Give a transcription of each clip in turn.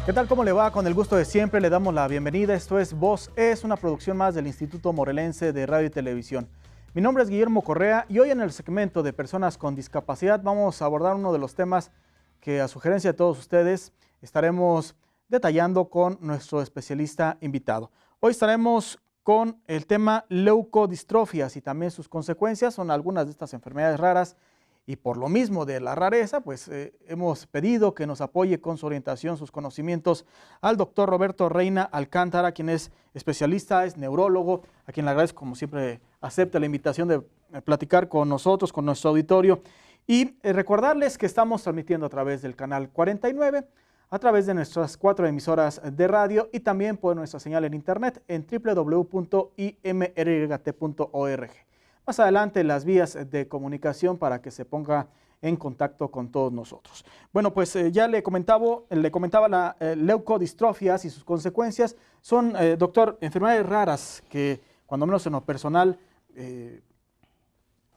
¿Qué tal? ¿Cómo le va? Con el gusto de siempre le damos la bienvenida. Esto es Voz Es, una producción más del Instituto Morelense de Radio y Televisión. Mi nombre es Guillermo Correa y hoy en el segmento de personas con discapacidad vamos a abordar uno de los temas que a sugerencia de todos ustedes estaremos detallando con nuestro especialista invitado. Hoy estaremos con el tema leucodistrofias y también sus consecuencias. Son algunas de estas enfermedades raras y por lo mismo de la rareza, pues hemos pedido que nos apoye con su orientación, sus conocimientos al doctor Roberto Reina Alcántara, quien es especialista, es neurólogo, a quien le agradezco como siempre acepta la invitación de platicar con nosotros, con nuestro auditorio. Y recordarles que estamos transmitiendo a través del canal 49, a través de nuestras 4 emisoras de radio y también por nuestra señal en internet en www.imryt.org. Más adelante las vías de comunicación para que se ponga en contacto con todos nosotros. Bueno, pues ya le comentaba la leucodistrofias y sus consecuencias. Son, doctor, enfermedades raras que cuando menos en lo personal,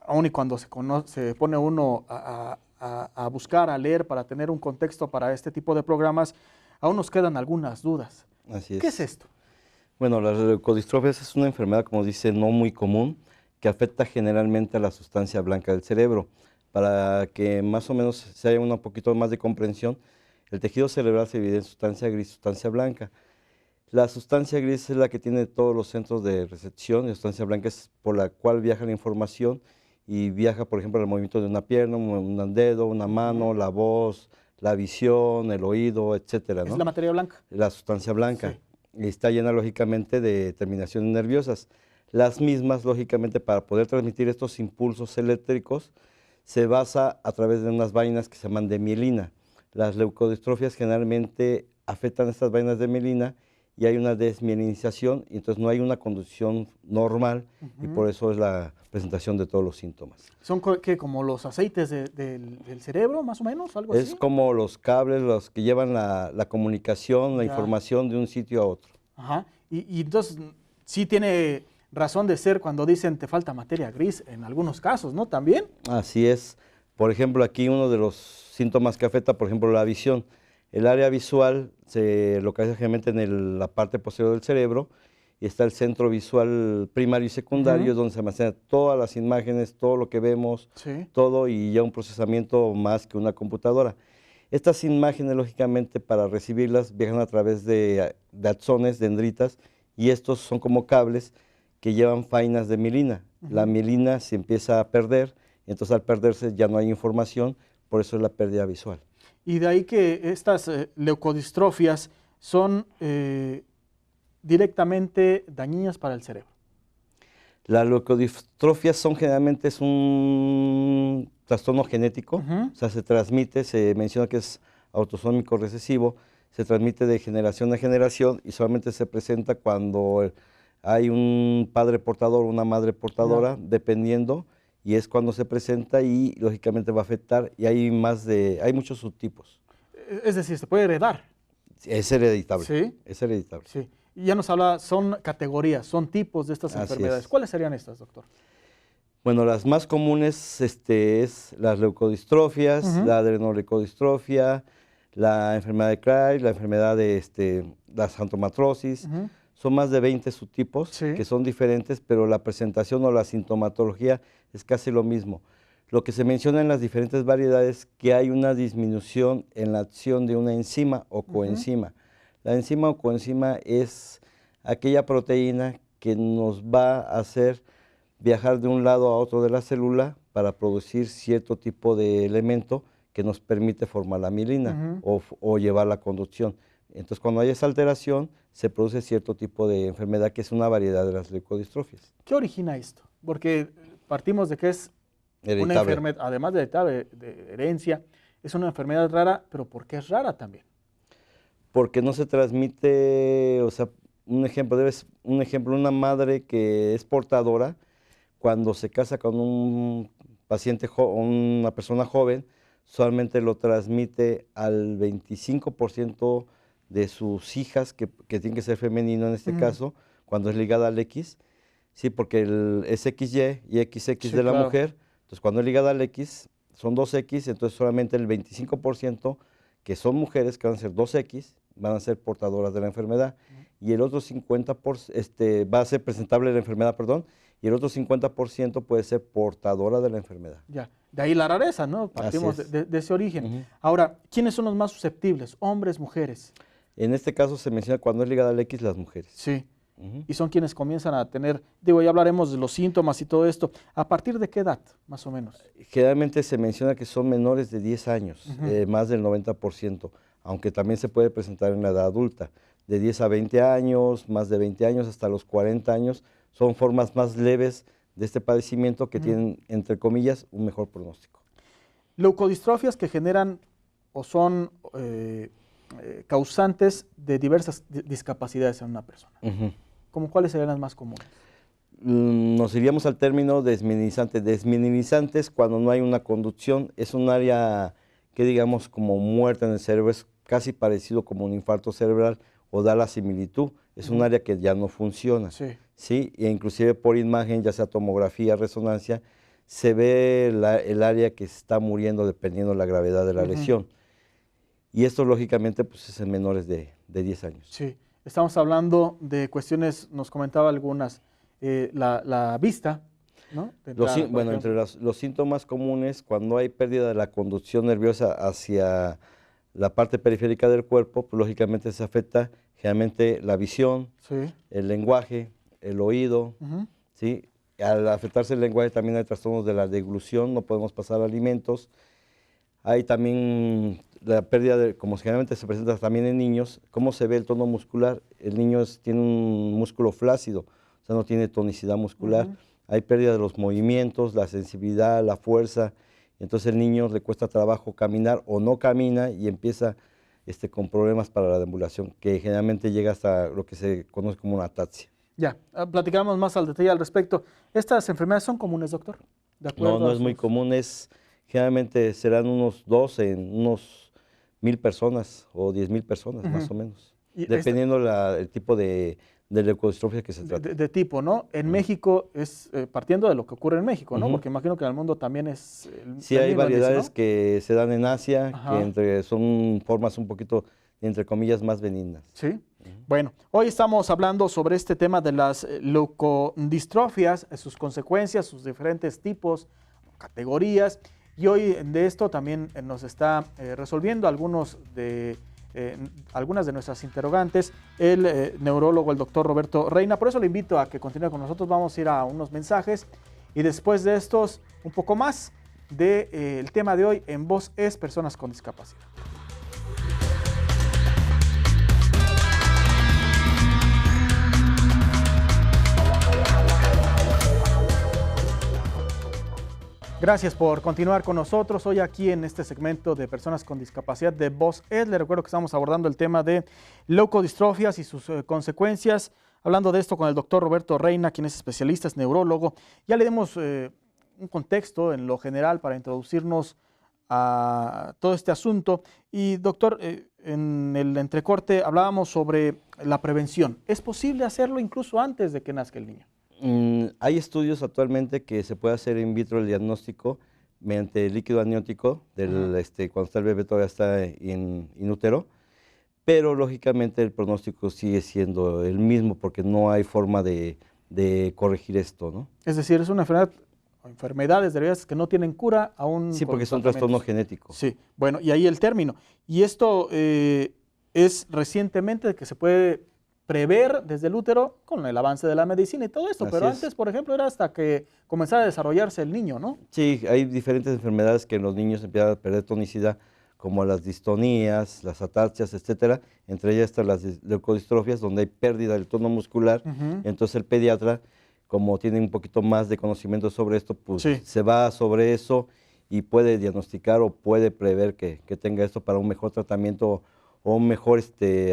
aun y cuando se pone uno a buscar, a leer para tener un contexto para este tipo de programas, aún nos quedan algunas dudas. Así es. ¿Qué es esto? Bueno, las leucodistrofias es una enfermedad, como dice, no muy común, que afecta generalmente a la sustancia blanca del cerebro. Para que más o menos se haya un poquito más de comprensión, el tejido cerebral se divide en sustancia gris y sustancia blanca. La sustancia gris es la que tiene todos los centros de recepción, y la sustancia blanca es por la cual viaja la información y viaja, por ejemplo, el movimiento de una pierna, un dedo, una mano, la voz, la visión, el oído, etcétera, ¿no? ¿Es la materia blanca? La sustancia blanca. Sí. Y está llena, lógicamente, de terminaciones nerviosas. Las mismas, lógicamente, para poder transmitir estos impulsos eléctricos, se basa a través de unas vainas que se llaman de mielina. Las leucodistrofias generalmente afectan estas vainas de mielina y hay una desmielinización, y entonces no hay una conducción normal, y por eso es la presentación de todos los síntomas. ¿Son qué, como los aceites del cerebro, más o menos? ¿Algo así? Es como los cables, los que llevan la comunicación, la información de un sitio a otro. Ajá. Y entonces sí tiene razón de ser cuando dicen te falta materia gris en algunos casos, ¿no? ¿También? Así es. Por ejemplo, aquí uno de los síntomas que afecta, por ejemplo, la visión. El área visual se localiza generalmente en la parte posterior del cerebro y está el centro visual primario y secundario, donde se almacenan todas las imágenes, todo lo que vemos, todo, y ya un procesamiento más que una computadora. Estas imágenes, lógicamente, para recibirlas, viajan a través de axones, dendritas, y estos son como cables que llevan vainas de mielina. La mielina se empieza a perder, entonces al perderse ya no hay información, por eso es la pérdida visual. Y de ahí que estas leucodistrofias son directamente dañinas para el cerebro. Las leucodistrofias son generalmente es un trastorno genético, o sea, se transmite, se menciona que es autosómico recesivo, se transmite de generación a generación y solamente se presenta cuando hay un padre portador o una madre portadora, dependiendo, y es cuando se presenta y lógicamente va a afectar, y hay muchos subtipos. Es decir, se puede heredar. Es hereditable. Sí. Es hereditable. Sí. Y ya nos habla, son categorías, son tipos de estas enfermedades. ¿Cuáles serían estas, doctor? Bueno, las más comunes es las leucodistrofias, la adrenoleucodistrofia, la enfermedad de Cray, la enfermedad de la xantomatrosis. Son más de 20 subtipos que son diferentes, pero la presentación o la sintomatología es casi lo mismo. Lo que se menciona en las diferentes variedades es que hay una disminución en la acción de una enzima o coenzima. La enzima o coenzima es aquella proteína que nos va a hacer viajar de un lado a otro de la célula para producir cierto tipo de elemento que nos permite formar la mielina o llevar la conducción. Entonces, cuando hay esa alteración, se produce cierto tipo de enfermedad que es una variedad de las leucodistrofias. ¿Qué origina esto? Porque partimos de que es una enfermedad, además de herencia, es una enfermedad rara, pero ¿por qué es rara también? Porque no se transmite, o sea, un ejemplo, una madre que es portadora, cuando se casa con un paciente, una persona joven, solamente lo transmite al 25% de sus hijas, que tienen que ser femenino en este caso, cuando es ligada al X, sí, porque es XY y XX de la mujer, entonces cuando es ligada al X, son 2X, entonces solamente el 25%, que son mujeres, que van a ser 2X, van a ser portadoras de la enfermedad y el otro 50% va a ser presentable la enfermedad, perdón, y el otro 50% puede ser portadora de la enfermedad. Ya, de ahí la rareza, ¿no? Partimos de ese origen. Ahora, ¿quiénes son los más susceptibles? ¿Hombres, mujeres? En este caso se menciona cuando es ligada al X las mujeres. Sí. Y son quienes comienzan a tener, digo, ya hablaremos de los síntomas y todo esto. ¿A partir de qué edad, más o menos? Generalmente se menciona que son menores de 10 años, más del 90%, aunque también se puede presentar en la edad adulta. De 10 a 20 años, más de 20 años, hasta los 40 años, son formas más leves de este padecimiento que tienen, entre comillas, un mejor pronóstico. Leucodistrofias que generan o son causantes de diversas discapacidades en una persona. ¿Cómo cuáles serían las más comunes? Nos iríamos al término desmineralizante. Desmineralizantes cuando no hay una conducción, es un área que digamos como muerta en el cerebro, es casi parecido como un infarto cerebral o da la similitud, es un área que ya no funciona. Sí. ¿Sí? E inclusive por imagen, ya sea tomografía, resonancia, se ve el área que está muriendo dependiendo de la gravedad de la lesión. Y esto lógicamente pues, es en menores de 10 años. Sí. Estamos hablando de cuestiones, nos comentaba algunas, la vista, ¿no? Bueno, entre los síntomas comunes, cuando hay pérdida de la conducción nerviosa hacia la parte periférica del cuerpo, pues lógicamente se afecta generalmente la visión, el lenguaje, el oído, ¿sí? Al afectarse el lenguaje también hay trastornos de la deglución, no podemos pasar alimentos. Hay también la pérdida, como generalmente se presenta también en niños, ¿cómo se ve el tono muscular? El niño tiene un músculo flácido, o sea, no tiene tonicidad muscular. Hay pérdida de los movimientos, la sensibilidad, la fuerza. Entonces el niño le cuesta trabajo caminar o no camina y empieza con problemas para la deambulación, que generalmente llega hasta lo que se conoce como una ataxia. Ya, platicamos más al detalle al respecto. ¿Estas enfermedades son comunes, doctor? No es muy común, generalmente serán unos 12 en unos 1000 personas o 10,000 personas más o menos, dependiendo el tipo de leucodistrofia que se trata. De tipo, ¿no? En México es partiendo de lo que ocurre en México, ¿no? Porque imagino que en el mundo también es... Sí, hay variedades que se dan en Asia, que son formas un poquito, entre comillas, más benignas. Sí. Bueno, hoy estamos hablando sobre este tema de las leucodistrofias, sus consecuencias, sus diferentes tipos, categorías, y hoy de esto también nos está resolviendo algunas de nuestras interrogantes el neurólogo, el doctor Roberto Reina. Por eso le invito a que continúe con nosotros. Vamos a ir a unos mensajes y después de estos un poco más del tema de hoy en Voz es Personas con Discapacidad. Gracias por continuar con nosotros hoy aquí en este segmento de Personas con Discapacidad de Voz Es. Les recuerdo que estamos abordando el tema de leucodistrofias y sus consecuencias. Hablando de esto con el doctor Roberto Reina, quien es especialista, es neurólogo. Ya le dimos un contexto en lo general para introducirnos a todo este asunto. Y doctor, en el entrecorte hablábamos sobre la prevención. ¿Es posible hacerlo incluso antes de que nazca el niño? Hay estudios actualmente que se puede hacer in vitro el diagnóstico mediante el líquido amniótico, cuando está el bebé todavía está in útero, pero lógicamente el pronóstico sigue siendo el mismo porque no hay forma de corregir esto, ¿no? Es decir, es una enfermedad o enfermedades derivas que no tienen cura aún. Sí, porque es un trastorno genético. Sí, bueno, y ahí el término. Y esto es recientemente que se puede prever desde el útero con el avance de la medicina y todo esto, pero antes, por ejemplo, era hasta que comenzara a desarrollarse el niño, ¿no? Sí, hay diferentes enfermedades que en los niños empiezan a perder tonicidad, como las distonías, las ataxias, etcétera. Entre ellas están las leucodistrofias, donde hay pérdida del tono muscular. Entonces el pediatra, como tiene un poquito más de conocimiento sobre esto, pues se va sobre eso y puede diagnosticar o puede prever que tenga esto para un mejor tratamiento o un mejor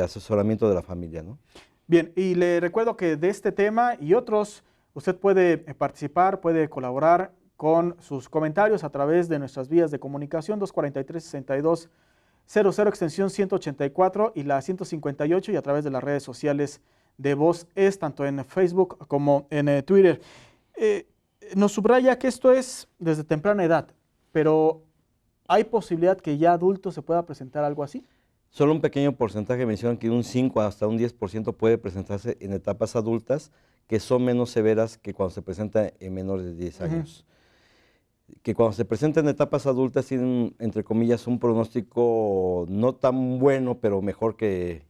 asesoramiento de la familia, ¿no? Bien, y le recuerdo que de este tema y otros, usted puede participar, puede colaborar con sus comentarios a través de nuestras vías de comunicación 243-6200, extensión 184 y la 158, y a través de las redes sociales de Voz Es, tanto en Facebook como en Twitter. Nos subraya que esto es desde temprana edad, pero ¿hay posibilidad que ya adulto se pueda presentar algo así? Solo un pequeño porcentaje mencionan que un 5 hasta un 10% puede presentarse en etapas adultas, que son menos severas que cuando se presenta en menores de 10 años. Que cuando se presenta en etapas adultas tienen, entre comillas, un pronóstico no tan bueno, pero mejor que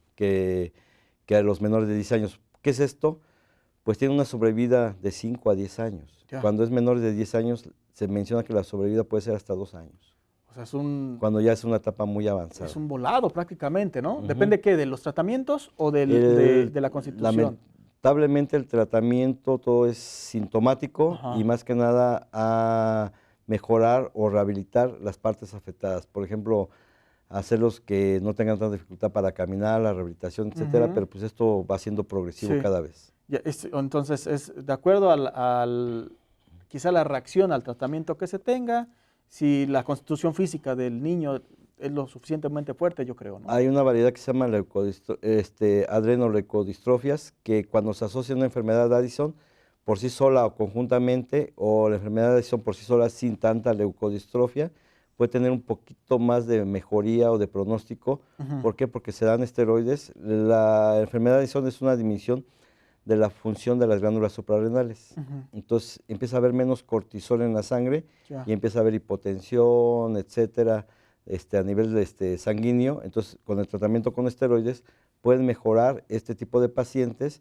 a los menores de 10 años. ¿Qué es esto? Pues tiene una sobrevida de 5 a 10 años. Ya. Cuando es menor de 10 años, se menciona que la sobrevida puede ser hasta 2 años. O sea, es un, Cuando ya es una etapa muy avanzada. es un volado prácticamente, ¿no? ¿Depende qué? ¿De los tratamientos o de la constitución? Lamentablemente el tratamiento todo es sintomático y más que nada a mejorar o rehabilitar las partes afectadas. Por ejemplo, hacerlos que no tengan tanta dificultad para caminar, la rehabilitación, etcétera, pero pues esto va siendo progresivo cada vez. Ya, entonces, es de acuerdo quizá la reacción al tratamiento que se tenga, si la constitución física del niño es lo suficientemente fuerte, yo creo, ¿no? Hay una variedad que se llama adrenoleucodistrofias, que cuando se asocia a una enfermedad de Addison, por sí sola o conjuntamente, o la enfermedad de Addison por sí sola sin tanta leucodistrofia, puede tener un poquito más de mejoría o de pronóstico. ¿Por qué? Porque se dan esteroides. La enfermedad de Addison es una disminución de la función de las glándulas suprarrenales. Entonces empieza a haber menos cortisol en la sangre y empieza a haber hipotensión, etcétera, a nivel sanguíneo. Entonces, con el tratamiento con esteroides pueden mejorar este tipo de pacientes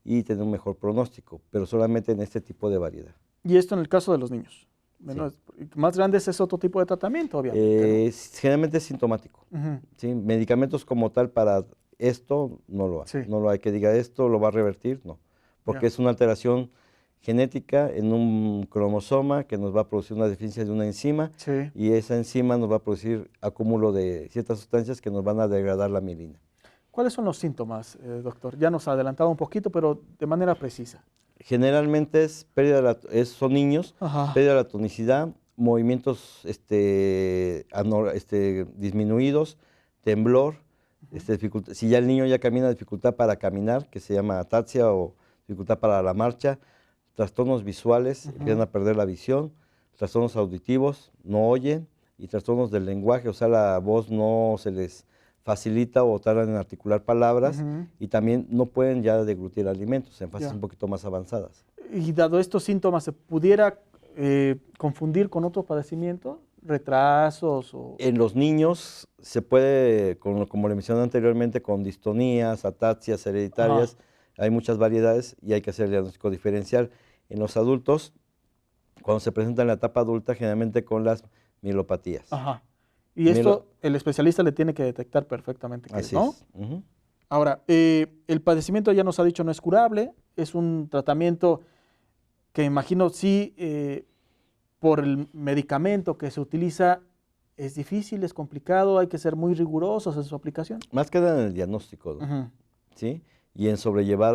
y tener un mejor pronóstico, pero solamente en este tipo de variedad. Y esto en el caso de los niños. Más grandes es otro tipo de tratamiento, obviamente, ¿no? Generalmente es sintomático. ¿Sí? Medicamentos como tal para esto no lo hay. No lo hay que diga esto, lo va a revertir, no. Porque es una alteración genética en un cromosoma que nos va a producir una deficiencia de una enzima y esa enzima nos va a producir acúmulo de ciertas sustancias que nos van a degradar la mielina. ¿Cuáles son los síntomas, doctor? Ya nos ha adelantado un poquito, pero de manera precisa. Generalmente es pérdida son niños, pérdida de la tonicidad, movimientos disminuidos, temblor, si ya el niño ya camina, dificultad para caminar, que se llama ataxia o dificultad para la marcha, trastornos visuales, empiezan a perder la visión, trastornos auditivos, no oyen, y trastornos del lenguaje, o sea, la voz no se les facilita o tardan en articular palabras, y también no pueden ya deglutir alimentos en fases un poquito más avanzadas. Y dado estos síntomas, ¿se pudiera confundir con otro padecimiento? ¿Retrasos? En los niños se puede, como le mencioné anteriormente, con distonías, ataxias hereditarias, hay muchas variedades y hay que hacer el diagnóstico diferencial. En los adultos, cuando se presenta en la etapa adulta, generalmente con las mielopatías. Y esto el especialista le tiene que detectar perfectamente qué es, ¿no? Ahora, el padecimiento ya nos ha dicho no es curable, es un tratamiento que imagino sí, por el medicamento que se utiliza, es difícil, es complicado, hay que ser muy rigurosos en su aplicación. Más que nada en el diagnóstico, ¿sí? Y en sobrellevar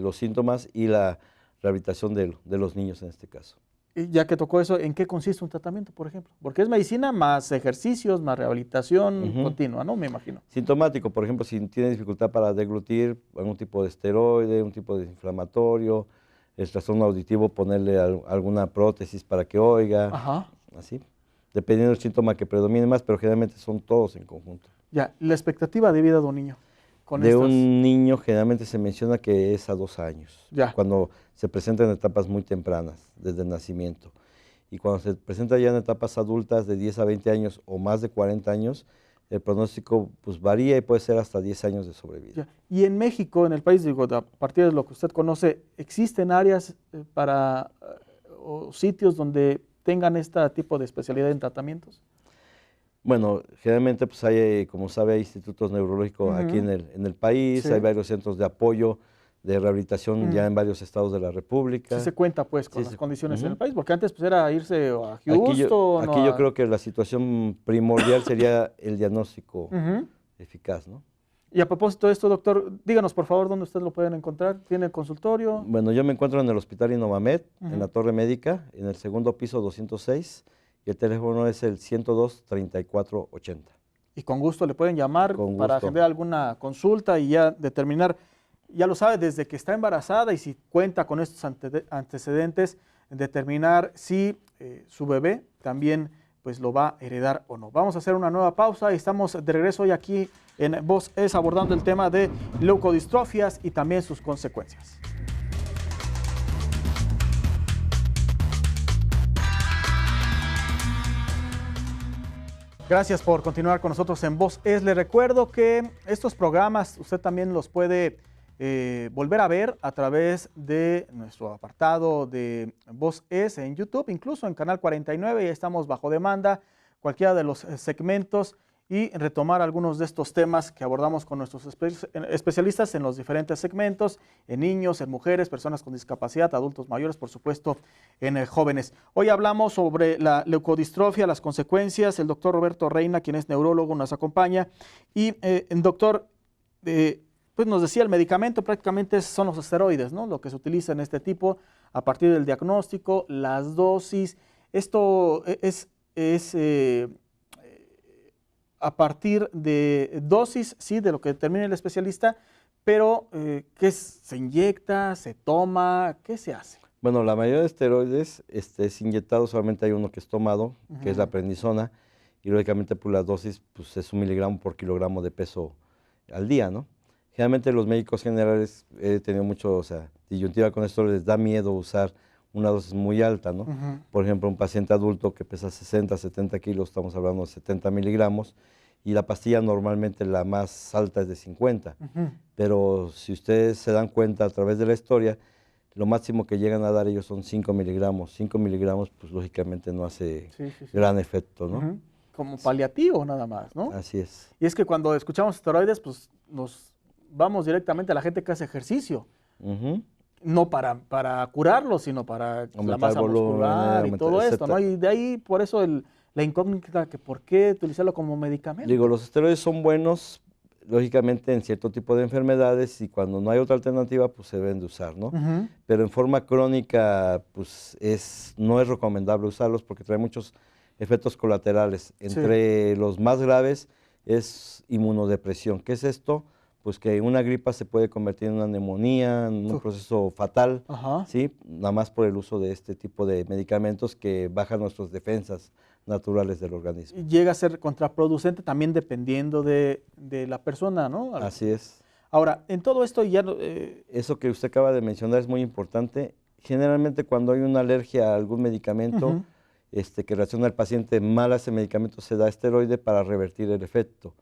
los síntomas y la rehabilitación de los niños en este caso. Y ya que tocó eso, ¿en qué consiste un tratamiento, por ejemplo? Porque es medicina más ejercicios, más rehabilitación continua, ¿no? Me imagino. Sintomático, por ejemplo, si tiene dificultad para deglutir, algún tipo de esteroide, un tipo de desinflamatorio, el trastorno auditivo, ponerle alguna prótesis para que oiga, así. Dependiendo del síntoma que predomine más, pero generalmente son todos en conjunto. Ya, la expectativa de vida de un niño. Un niño generalmente se menciona que es a 2 años, cuando se presenta en etapas muy tempranas, desde el nacimiento. Y cuando se presenta ya en etapas adultas de 10 a 20 años o más de 40 años, el pronóstico pues varía y puede ser hasta 10 años de sobrevida. Y en México, en el país, digo, a partir de lo que usted conoce, ¿existen áreas o sitios donde tengan este tipo de especialidad en tratamientos? Bueno, generalmente pues hay, como sabe, hay institutos neurológicos aquí en el país, hay varios centros de apoyo, de rehabilitación ya en varios estados de la República. Sí se cuenta pues con las condiciones en el país, porque antes pues era irse a Houston. Aquí yo creo que la situación primordial sería el diagnóstico eficaz, ¿no? Y a propósito de esto, doctor, díganos por favor dónde ustedes lo pueden encontrar. ¿Tiene consultorio? Bueno, yo me encuentro en el Hospital Innovamed, en la Torre Médica, en el segundo piso 206. Y el teléfono es el 102-3480. Y con gusto le pueden llamar para agendar alguna consulta y ya determinar, ya lo sabe, desde que está embarazada y si cuenta con estos antecedentes, determinar si su bebé también pues lo va a heredar o no. Vamos a hacer una nueva pausa y estamos de regreso hoy aquí en Voz Es abordando el tema de leucodistrofias y también sus consecuencias. Gracias por continuar con nosotros en Voz Es. Le recuerdo que estos programas usted también los puede volver a ver a través de nuestro apartado de Voz Es en YouTube, incluso en Canal 49, ya estamos bajo demanda, cualquiera de los segmentos, y retomar algunos de estos temas que abordamos con nuestros especialistas en los diferentes segmentos, en niños, en mujeres, personas con discapacidad, adultos mayores, por supuesto, en jóvenes. Hoy hablamos sobre la leucodistrofia, las consecuencias. El doctor Roberto Reina, quien es neurólogo, nos acompaña. Y el doctor, pues nos decía, el medicamento prácticamente son los esteroides, ¿no? Lo que se utiliza en este tipo a partir del diagnóstico, las dosis. Esto es a partir de dosis, sí, de lo que determine el especialista, pero ¿qué se inyecta, se toma, qué se hace? Bueno, la mayoría de esteroides es inyectado, solamente hay uno que es tomado, que es la prednisona, y lógicamente pues, la dosis pues, es 1 miligramo por kilogramo de peso al día, ¿no? Generalmente los médicos generales, he tenido mucho, disyuntiva con esto, les da miedo usar una dosis muy alta, ¿no? Por ejemplo, un paciente adulto que pesa 60, 70 kilos, estamos hablando de 70 miligramos, y la pastilla normalmente la más alta es de 50. Pero si ustedes se dan cuenta a través de la historia, lo máximo que llegan a dar ellos son 5 miligramos. 5 miligramos, pues lógicamente no hace gran efecto, ¿no? Como paliativo nada más, ¿no? Así es. Y es que cuando escuchamos esteroides, pues nos vamos directamente a la gente que hace ejercicio. No para curarlo, sino para la masa muscular y todo esto, ¿no? Y de ahí, por eso la incógnita que por qué utilizarlo como medicamento. Digo, los esteroides son buenos, lógicamente, en cierto tipo de enfermedades, y cuando no hay otra alternativa, pues se deben de usar, ¿no? Pero en forma crónica, pues no es recomendable usarlos porque trae muchos efectos colaterales. Entre los más graves es inmunodepresión. ¿Qué es esto? Pues que una gripa se puede convertir en una neumonía, en un proceso fatal, ¿sí? Nada más por el uso de este tipo de medicamentos que bajan nuestras defensas naturales del organismo. Y llega a ser contraproducente también dependiendo de la persona, ¿no? Así es. Ahora, en todo esto ya... Eso que usted acaba de mencionar es muy importante. Generalmente cuando hay una alergia a algún medicamento que reacciona el paciente mal a ese medicamento, se da esteroide para revertir el efecto.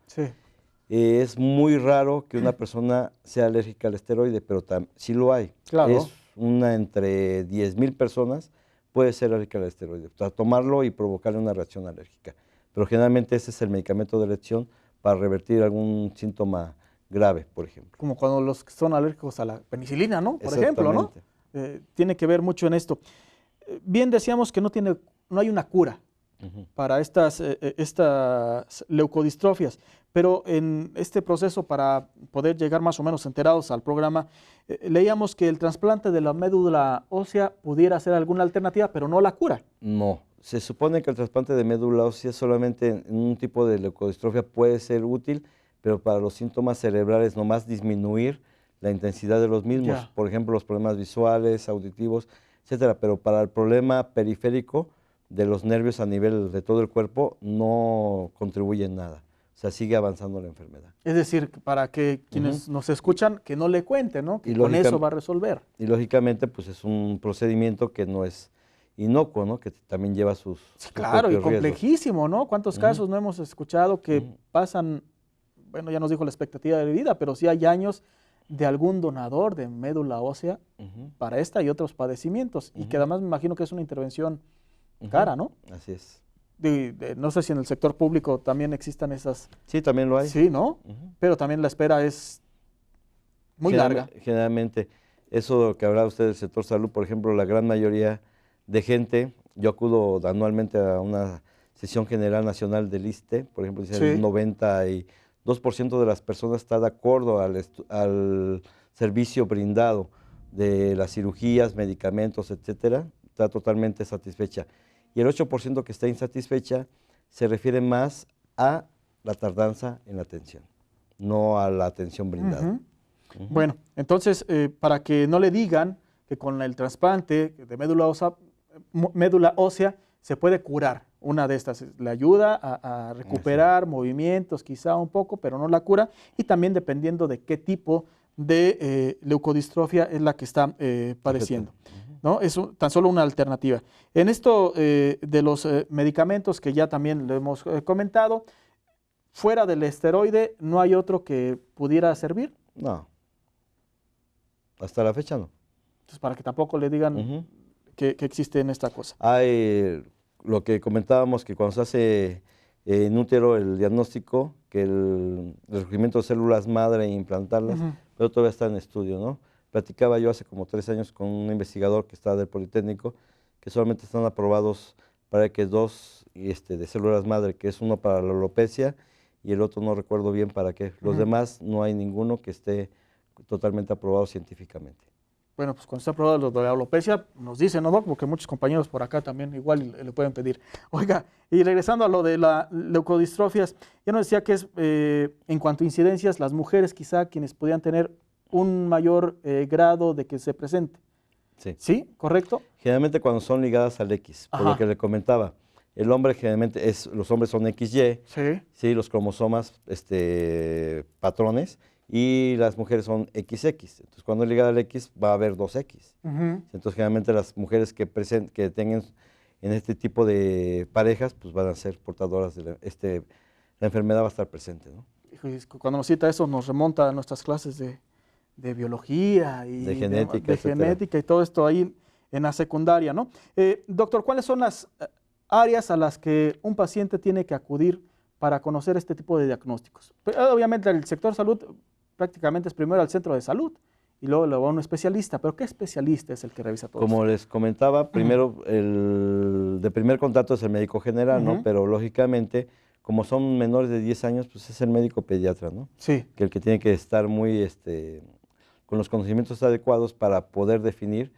Es muy raro que una persona sea alérgica al esteroide, pero sí lo hay. Claro. Es una entre 10,000 personas puede ser alérgica al esteroide. O sea, tomarlo y provocarle una reacción alérgica. Pero generalmente ese es el medicamento de elección para revertir algún síntoma grave, por ejemplo. Como cuando los que son alérgicos a la penicilina, ¿no? Por ejemplo, ¿no? Tiene que ver mucho en esto. Bien decíamos que no hay una cura para estas leucodistrofias, pero en este proceso, para poder llegar más o menos enterados al programa, leíamos que el trasplante de la médula ósea pudiera ser alguna alternativa, pero no la cura. No, se supone que el trasplante de médula ósea solamente en un tipo de leucodistrofia puede ser útil, pero para los síntomas cerebrales nomás disminuir la intensidad de los mismos, por ejemplo, los problemas visuales, auditivos, etcétera, pero para el problema periférico de los nervios a nivel de todo el cuerpo no contribuye en nada. O sea, sigue avanzando la enfermedad. Es decir, para que quienes nos escuchan, que no le cuenten, ¿no? Que con eso va a resolver. Y lógicamente, pues es un procedimiento que no es inocuo, ¿no? Que también lleva sus claro, y complejísimo, ¿no? ¿Cuántos casos no hemos escuchado que pasan, bueno, ya nos dijo la expectativa de vida, pero sí hay años de algún donador de médula ósea para esta y otros padecimientos, y que además me imagino que es una intervención cara, ¿no? Así es. No sé si en el sector público también existan esas. Sí, también lo hay. Sí, ¿no? Pero también la espera es muy larga. Generalmente, eso que hablaba usted del sector salud, por ejemplo, la gran mayoría de gente, yo acudo anualmente a una sesión general nacional del ISSSTE, por ejemplo, el 92% de las personas está de acuerdo al servicio brindado de las cirugías, medicamentos, etcétera, está totalmente satisfecha. Y el 8% que está insatisfecha se refiere más a la tardanza en la atención, no a la atención brindada. Bueno, entonces, para que no le digan que con el trasplante de médula ósea se puede curar. Una de estas le ayuda a recuperar movimientos quizá un poco, pero no la cura, y también dependiendo de qué tipo de leucodistrofia es la que está padeciendo, ¿no? Es tan solo una alternativa. En esto de los medicamentos que ya también lo hemos comentado, fuera del esteroide, ¿no hay otro que pudiera servir? No. Hasta la fecha no. Entonces, para que tampoco le digan que existe en esta cosa. Hay lo que comentábamos, que cuando se hace en útero el diagnóstico, que el resurgimiento de células madre e implantarlas, pero todavía está en estudio, ¿no? Platicaba yo hace como 3 años con un investigador que está del Politécnico, que solamente están aprobados para que 2 de células madre, que es uno para la alopecia y el otro no recuerdo bien para qué. Los demás no hay ninguno que esté totalmente aprobado científicamente. Bueno, pues cuando está aprobado lo de la alopecia, nos dicen, ¿no, Doc? Porque muchos compañeros por acá también igual le pueden pedir. Oiga, y regresando a lo de las leucodistrofias, ya nos decía que es, en cuanto a incidencias, las mujeres quizá quienes podían tener un mayor grado de que se presente. Sí. ¿Sí? ¿Correcto? Generalmente cuando son ligadas al X, por lo que le comentaba. El hombre generalmente los hombres son XY, sí, los cromosomas patrones, y las mujeres son XX. Entonces, cuando es ligada al X, va a haber 2X. Entonces, generalmente las mujeres que tengan en este tipo de parejas, pues van a ser portadoras de la enfermedad va a estar presente, ¿no? Cuando nos cita eso, nos remonta a nuestras clases de biología y de genética, genética y todo esto ahí en la secundaria, ¿no? Doctor, ¿cuáles son las áreas a las que un paciente tiene que acudir para conocer este tipo de diagnósticos? Pues, obviamente, el sector salud prácticamente es primero al centro de salud y luego va a un especialista, pero ¿qué especialista es el que revisa todo Como esto? les comentaba, primero el de primer contacto es el médico general, ¿no? Pero lógicamente, como son menores de 10 años, pues es el médico pediatra, ¿no? Sí. Que el que tiene que estar muy con los conocimientos adecuados para poder definir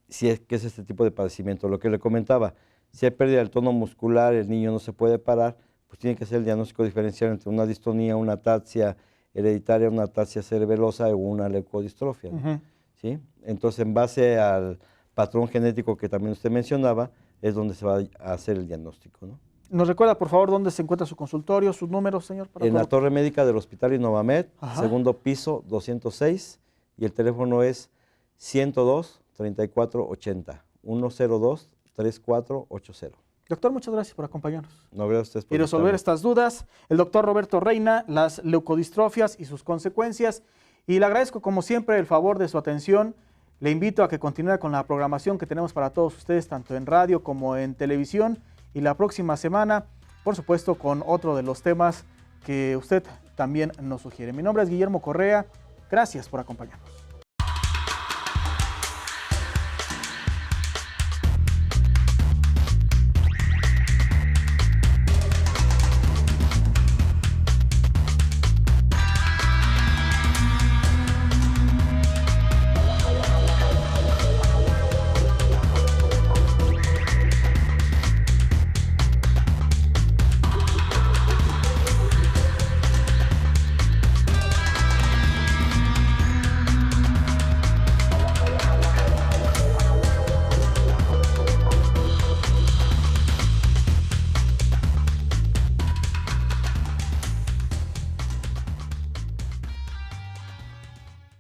si es que es este tipo de padecimiento. Lo que le comentaba, si hay pérdida del tono muscular, el niño no se puede parar, pues tiene que ser el diagnóstico diferencial entre una distonía, una ataxia hereditaria, una ataxia cerebelosa o una leucodistrofia, ¿no? ¿Sí? Entonces, en base al patrón genético que también usted mencionaba, es donde se va a hacer el diagnóstico, ¿no? ¿Nos recuerda, por favor, dónde se encuentra su consultorio, sus números, señor? En la torre médica del Hospital Innovamed, segundo piso, 206, y el teléfono es 102-3480, 102-3480. Doctor, muchas gracias por acompañarnos. No, gracias a ustedes por y resolver estas dudas. El doctor Roberto Reina, las leucodistrofias y sus consecuencias. Y le agradezco, como siempre, el favor de su atención. Le invito a que continúe con la programación que tenemos para todos ustedes, tanto en radio como en televisión. Y la próxima semana, por supuesto, con otro de los temas que usted también nos sugiere. Mi nombre es Guillermo Correa. Gracias por acompañarnos.